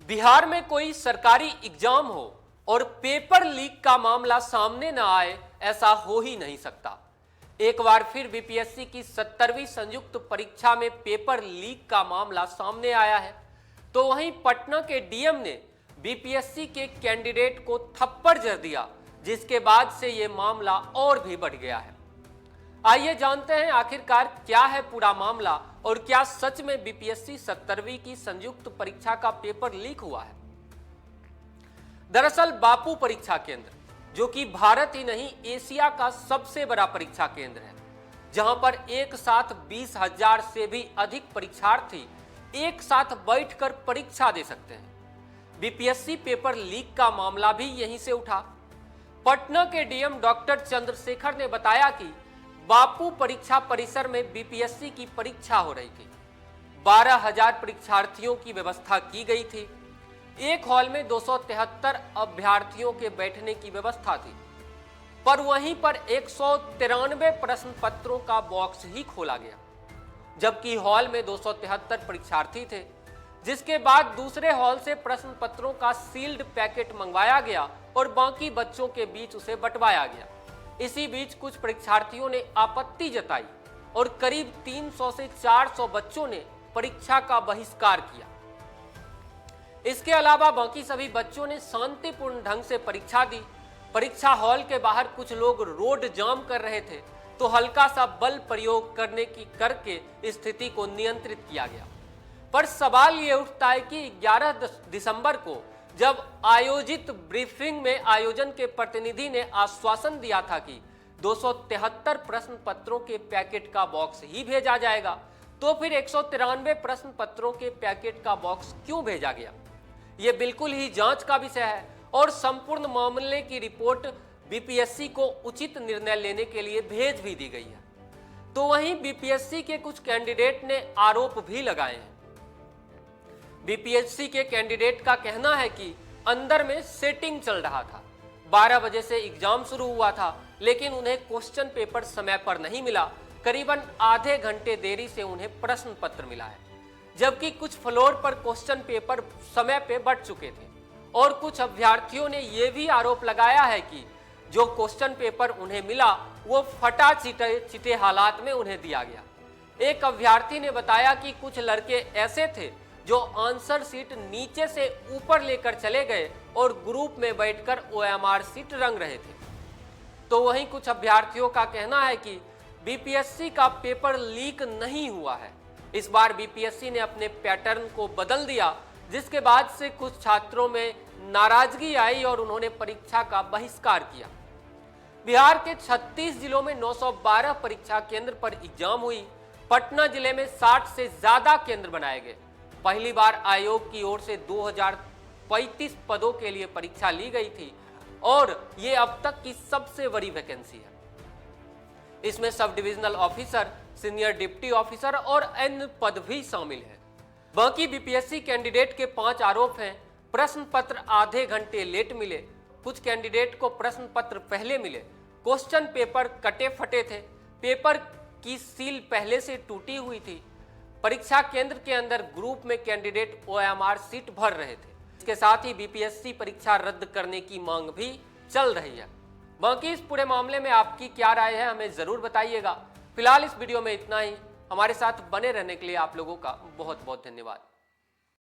बिहार में कोई सरकारी एग्जाम हो और पेपर लीक का मामला सामने न आए, ऐसा हो ही नहीं सकता। एक बार फिर बीपीएससी की 70वीं संयुक्त परीक्षा में पेपर लीक का मामला सामने आया है। तो वहीं पटना के डीएम ने बीपीएससी के कैंडिडेट को थप्पड़ जड़ दिया, जिसके बाद से यह मामला और भी बढ़ गया है। आइए जानते हैं आखिरकार क्या है पूरा मामला और क्या सच में बीपीएससी 70वीं की संयुक्त परीक्षा का पेपर लीक हुआ है। दरअसल बापू परीक्षा केंद्र, जो कि भारत ही नहीं एशिया का सबसे बड़ा परीक्षा केंद्र है, जहां पर एक साथ 20,000 से भी अधिक परीक्षार्थी एक साथ बैठकर परीक्षा दे सकते हैं। बीपीएससी पेपर लीक का मामला भी यहीं से उठा। पटना के डीएम डॉक्टर चंद्रशेखर ने बताया कि बापू परीक्षा परिसर में बीपीएससी की परीक्षा हो रही थी। 12,000 परीक्षार्थियोをकी व्यवस्था की गई थी। एक हॉल में 273 अभ्यर्थियों के बैठने की व्यवस्था थी, पर वहीं पर 193 प्रश्न पत्रों का बॉक्स ही खोला गया, जबकि हॉल में 273 परीक्षार्थी थे। जिसके बाद दूसरे हॉल से प्रश्न पत्रों का सील्ड पैकेट मंगवाया गया और बाकी बच्चों के बीच उसे बंटवाया गया। इसी बीच कुछ परीक्षार्थियों ने आपत्ति जताई और करीब 300 से 400 बच्चों ने परीक्षा का बहिष्कार किया। इसके अलावा बाकी सभी बच्चों ने शांतिपूर्ण ढंग से परीक्षा दी। परीक्षा हॉल के बाहर कुछ लोग रोड जाम कर रहे थे, तो हल्का सा बल प्रयोग करके स्थिति को नियंत्रित किया गया। पर सवाल ये उठता है कि 11 दिसंबर को जब आयोजित ब्रीफिंग में आयोजन के प्रतिनिधि ने आश्वासन दिया था कि 273 प्रश्न पत्रों के पैकेट का बॉक्स ही भेजा जाएगा, तो फिर 193 प्रश्न पत्रों के पैकेट का बॉक्स क्यों भेजा गया? यह बिल्कुल ही जांच का विषय है और संपूर्ण मामले की रिपोर्ट बीपीएससी को उचित निर्णय लेने के लिए भेज भी दी गई है। तो वहीं बीपीएससी के कुछ कैंडिडेट ने आरोप भी लगाए हैं। बीपीएससी के कैंडिडेट का कहना है कि अंदर में सेटिंग चल रहा था। 12 बजे से एग्जाम शुरू हुआ था, लेकिन उन्हें क्वेश्चन पेपर समय पर नहीं मिला। करीबन आधे घंटे देरी से उन्हें प्रश्न पत्र मिला है, जबकि कुछ फ्लोर पर क्वेश्चन पेपर समय पे बढ़ चुके थे। और कुछ अभ्यर्थियों ने यह भी आरोप लगाया है कि जो क्वेश्चन पेपर उन्हें मिला वो फटा चिटे हालात में उन्हें दिया गया। एक अभ्यर्थी ने बताया कि कुछ लड़के ऐसे थे जो आंसर शीट नीचे से ऊपर लेकर चले गए और ग्रुप में बैठकर ओएमआर शीट रंग रहे थे। तो वहीं कुछ अभ्यर्थियों का कहना है कि बीपीएससी का पेपर लीक नहीं हुआ है। इस बार बीपीएससी ने अपने पैटर्न को बदल दिया, जिसके बाद से कुछ छात्रों में नाराजगी आई और उन्होंने परीक्षा का बहिष्कार किया। बिहार के 36 जिलों में 912 परीक्षा केंद्र पर एग्जाम हुई। पटना जिले में 60 से ज्यादा केंद्र बनाए गए। पहली बार आयोग की ओर से 2035 पदों के लिए परीक्षा ली गई थी और ये अब तक की सबसे बड़ी वैकेंसी है। इसमें sub divisional officer, senior deputy officer और अन्य पद भी शामिल हैं। बाकी बीपीएससी कैंडिडेट के 5 आरोप हैं। प्रश्न पत्र आधे घंटे लेट मिले, कुछ कैंडिडेट को प्रश्न पत्र पहले मिले, क्वेश्चन पेपर कटे फटे थे, पेपर की सील पहले से टूटी हुई थी, परीक्षा केंद्र के अंदर ग्रुप में कैंडिडेट ओएमआर सीट भर रहे थे। इसके साथ ही बीपीएससी परीक्षा रद्द करने की मांग भी चल रही है। बाकी इस पूरे मामले में आपकी क्या राय है, हमें जरूर बताइएगा। फिलहाल इस वीडियो में इतना ही। हमारे साथ बने रहने के लिए आप लोगों का बहुत बहुत धन्यवाद।